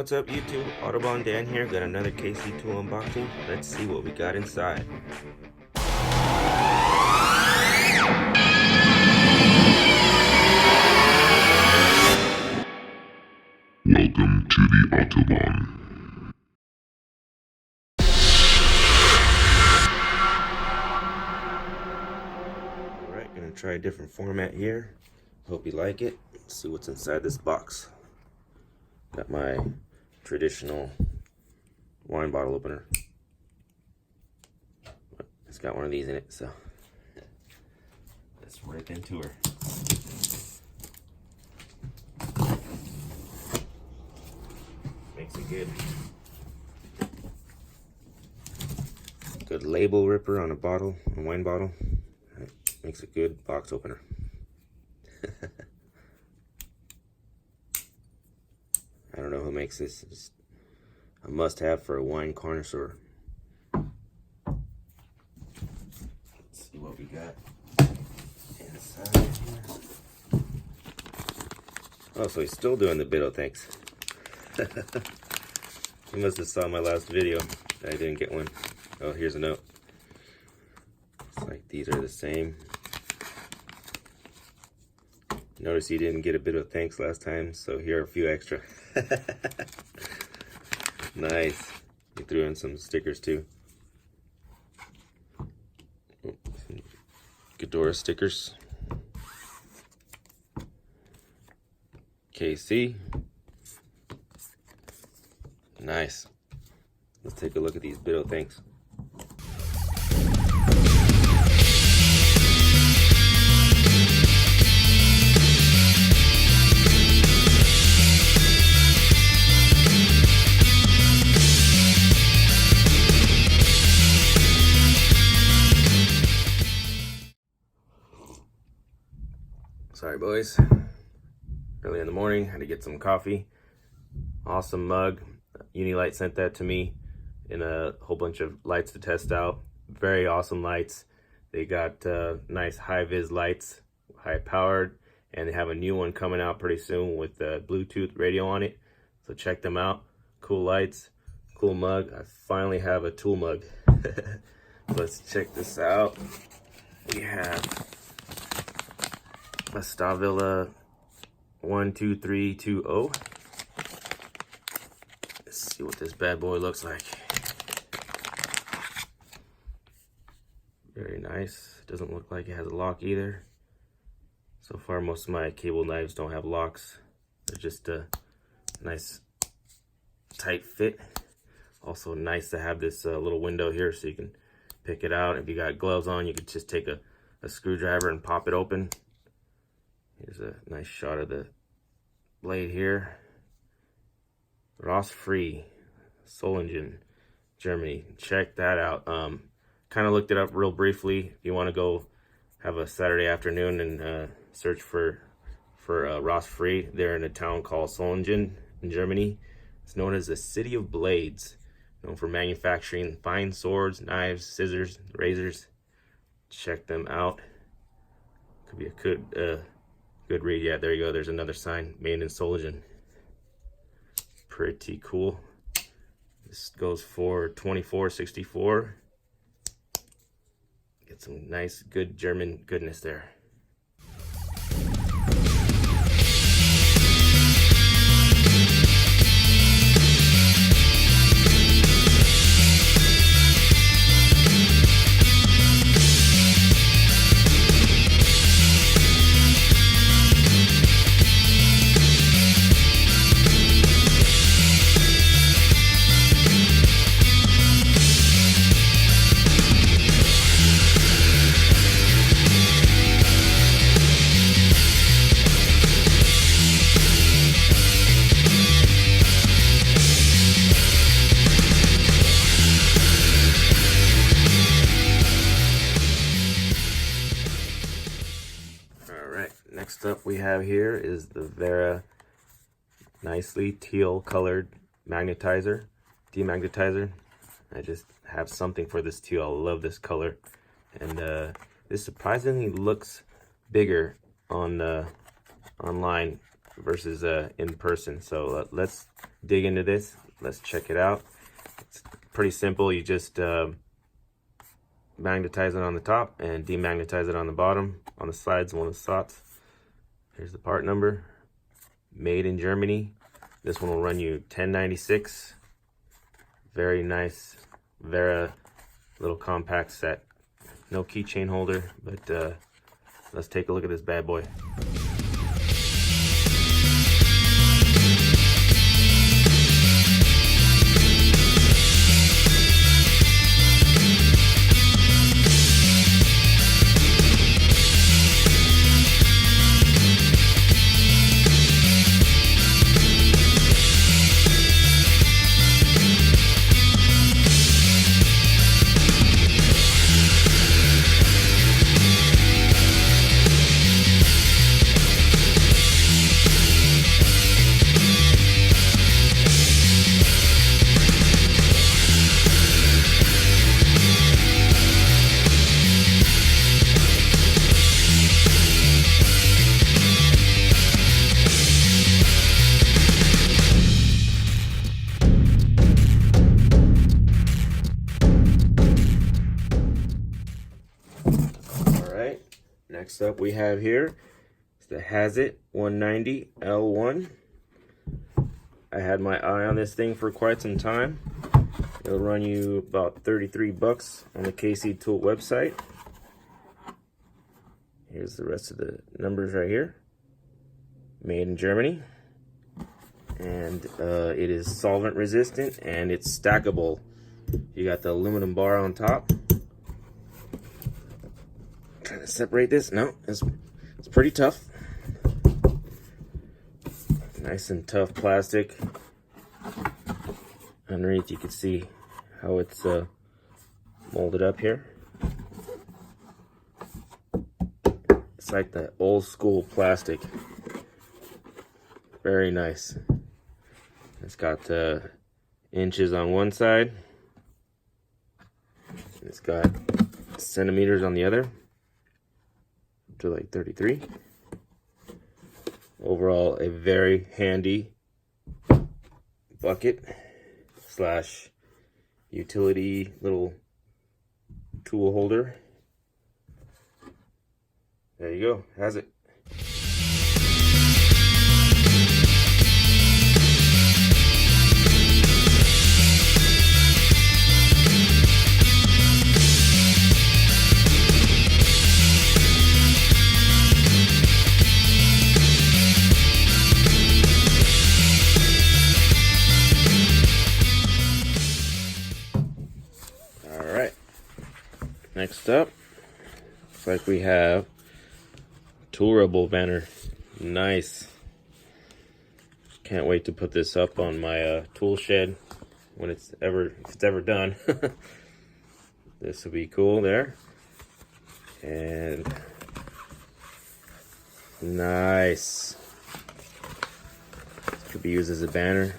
What's up YouTube? Autobahn Dan here, got another kctool unboxing. Let's see what we got inside. Welcome to the Autobahn. Alright, gonna try a different format here. Hope you like it. Let's see what's inside this box. Got my traditional wine bottle opener. It's got one of these in it, so let's rip into her. Makes a good label ripper on a bottle, a wine bottle. Makes a good box opener. I don't know who makes this. It's a must-have for a wine connoisseur. Let's see what we got inside here. Oh, so he's still doing the biddo thanks. You must have saw my last video. I didn't get one. Oh, here's a note. Looks like these are the same. Notice you didn't get a bit of thanks last time, so here are a few extra. Nice. You threw in some stickers too. Some Gedore stickers. KC. Nice. Let's take a look at these biddo thanks. Sorry boys, early in the morning, had to get some coffee. Awesome mug. Unilite sent that to me in a whole bunch of lights to test out. Very awesome lights. They got nice high-vis lights, high-powered, and they have a new one coming out pretty soon with the Bluetooth radio on it. So check them out. Cool lights, cool mug. I finally have a tool mug. Let's check this out. We have a Stahlwille 12320. Let's see what this bad boy looks like. Very nice. Doesn't look like it has a lock either. So far, most of my cable knives don't have locks. They're just a nice tight fit. Also nice to have this little window here so you can pick it out. If you got gloves on, you could just take a screwdriver and pop it open. Here's a nice shot of the blade here. Rostfree, Solingen, Germany. Check that out. Kind of looked it up real briefly. If you want to go have a Saturday afternoon and search for Rostfree, they're in a town called Solingen in Germany. It's known as the City of Blades, known for manufacturing fine swords, knives, scissors, razors. Check them out. Could be a good read. Yeah, there you go. There's another sign, made in Solingen. Pretty cool. This goes for $24.64. Get some nice, good German goodness there. Next up we have here is the Wera nicely teal colored magnetizer, demagnetizer. I just have something for this teal. I love this color. And this surprisingly looks bigger on online versus in person. So let's dig into this. Let's check it out. It's pretty simple. You just magnetize it on the top and demagnetize it on the bottom, on the sides, one of the slots. Here's the part number. Made in Germany. This one will run you $10.96. Very nice Wera little compact set. No keychain holder, but let's take a look at this bad boy. Next up we have here is the Hazet 190 L1. I had my eye on this thing for quite some time. It'll run you about 33 bucks on the kctool website. Here's the rest of the numbers right here. Made in Germany. And it is solvent resistant and it's stackable. You got the aluminum bar on top. Trying to separate this. No, it's pretty tough. Nice and tough plastic. Underneath you can see how it's molded up here. It's like the old school plastic. Very nice. It's got inches on one side. It's got centimeters on the other. To like 33. Overall, a very handy bucket slash utility little tool holder. There you go. Hazet. Next up, looks like we have tool rebel banner. Nice. Can't wait to put this up on my tool shed when if it's ever done. This will be cool there. And nice. This could be used as a banner.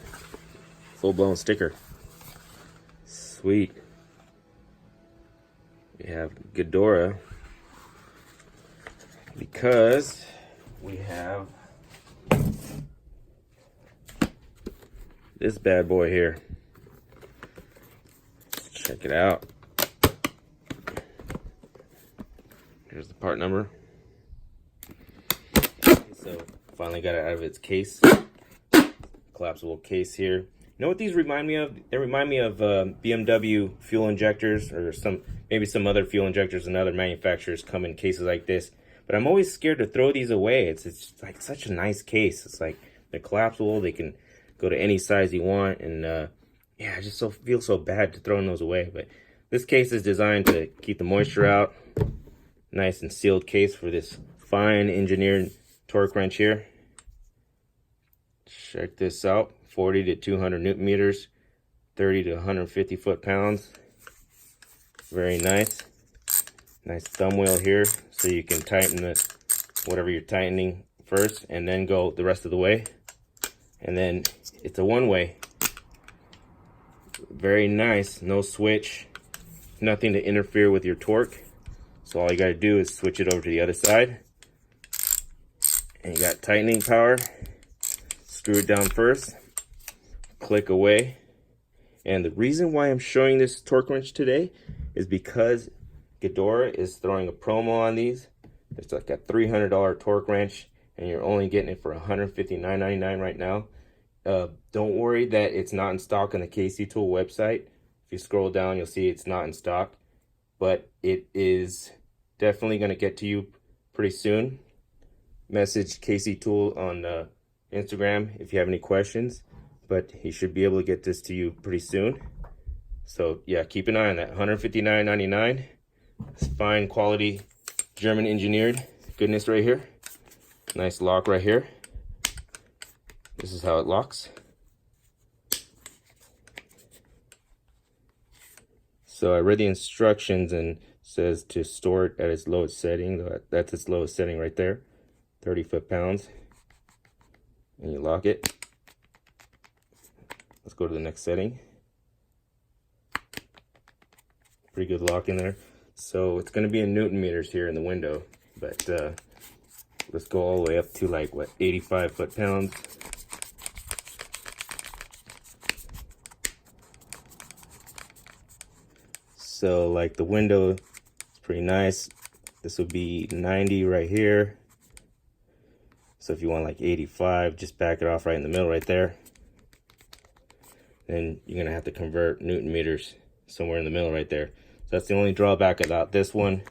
Full-blown sticker. Sweet. We have Gedore because we have this bad boy here. Let's check it out. Here's the part number. So finally got it out of its case. Collapsible case here. You know what these remind me of? They remind me of BMW fuel injectors, or maybe some other fuel injectors and other manufacturers come in cases like this. But I'm always scared to throw these away. It's like such a nice case. It's like they're collapsible. They can go to any size you want. And yeah, I just feel so bad to throwing those away. But this case is designed to keep the moisture out. Nice and sealed case for this fine engineered torque wrench here. Check this out. 40 to 200 Newton meters, 30 to 150 foot-pounds. Very nice. Nice thumb wheel here, so you can tighten whatever you're tightening first, and then go the rest of the way. And then it's a one-way. Very nice. No switch. Nothing to interfere with your torque. So all you got to do is switch it over to the other side. And you got tightening power. screw it down first, click away. And the reason why I'm showing this torque wrench today is because Gedore is throwing a promo on these. It's like a $300 torque wrench, and you're only getting it for $159.99 right now. Don't worry that it's not in stock on the kctool website. If you scroll down, you'll see it's not in stock, but it is definitely going to get to you pretty soon. Message kctool on Instagram if you have any questions, but he should be able to get this to you pretty soon. So yeah, keep an eye on that. $159.99. It's fine quality German engineered goodness right here. Nice lock right here. This is how it locks. So I read the instructions and it says to store it at its lowest setting. That's its lowest setting right there, 30 foot-pounds. And you lock it. Let's go to the next setting. Pretty good lock in there. So it's going to be in Newton meters here in the window, but let's go all the way up to like what, 85 foot-pounds. So like the window is pretty nice. This would be 90 right here. So if you want like 85, just back it off right in the middle right there. Then you're gonna have to convert Newton meters somewhere in the middle right there. So that's the only drawback about this one.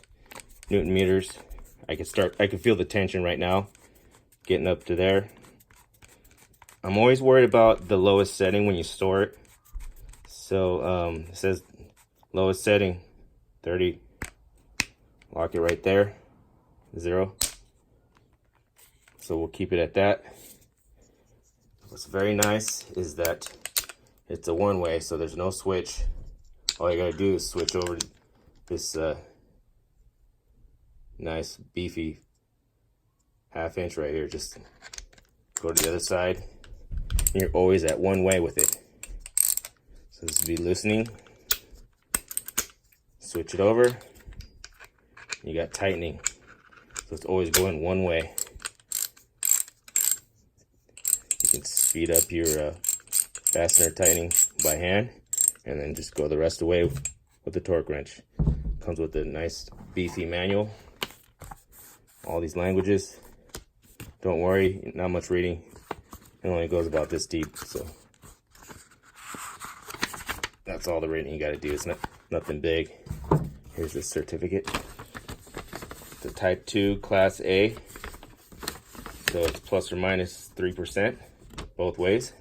Newton meters. I can feel the tension right now getting up to there. I'm always worried about the lowest setting when you store it. So it says lowest setting 30. Lock it right there, 0. So we'll keep it at that. What's very nice is that it's a one-way, so there's no switch. All you gotta do is switch over to this nice beefy 1/2 inch right here. Just go to the other side. And you're always at one way with it. So this will be loosening. Switch it over. You got tightening. So it's always going one way. You can speed up your fastener tightening by hand, and then just go the rest of the way with the torque wrench. Comes with a nice beefy manual. All these languages. Don't worry, not much reading. It only goes about this deep, so that's all the reading you got to do. It's nothing big. Here's the certificate. The Type 2 Class A. So it's plus or minus 3% both ways.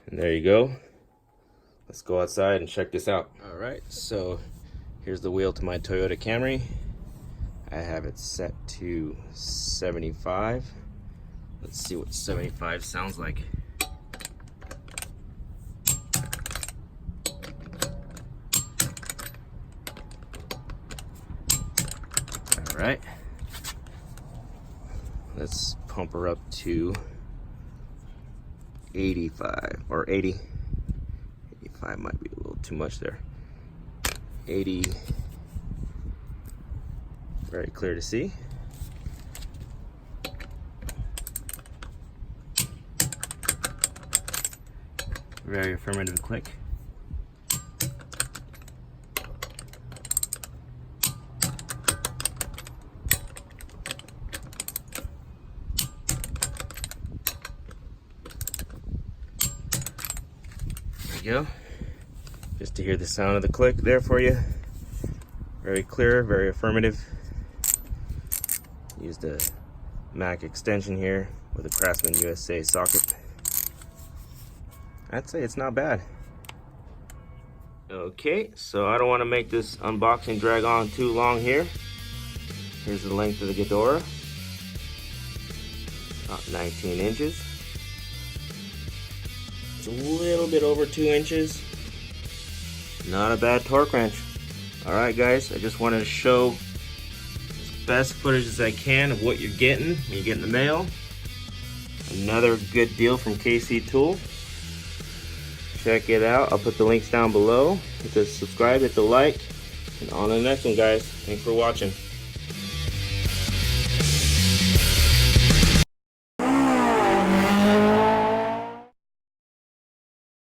And there you go. Let's go outside and check this out. All right, so here's the wheel to my Toyota Camry. I have it set to 75. Let's see what 75 sounds like. All right. Let's pump her up to 85 or 80. 85 might be a little too much there. 80. Very clear to see. Very affirmative click. There you go. Just to hear the sound of the click there for you. Very clear, very affirmative. Use the Mac extension here with a Craftsman USA socket. I'd say it's not bad. Okay, so I don't want to make this unboxing drag on too long here. Here's the length of the Gedore. About 19 inches. It's a little bit over 2 inches. Not a bad torque wrench. Alright guys, I just wanted to show as best footage as I can of what you're getting when you get in the mail. Another good deal from kctool. Check it out. I'll put the links down below. Hit the subscribe, hit the like, and on to the next one guys. Thanks for watching.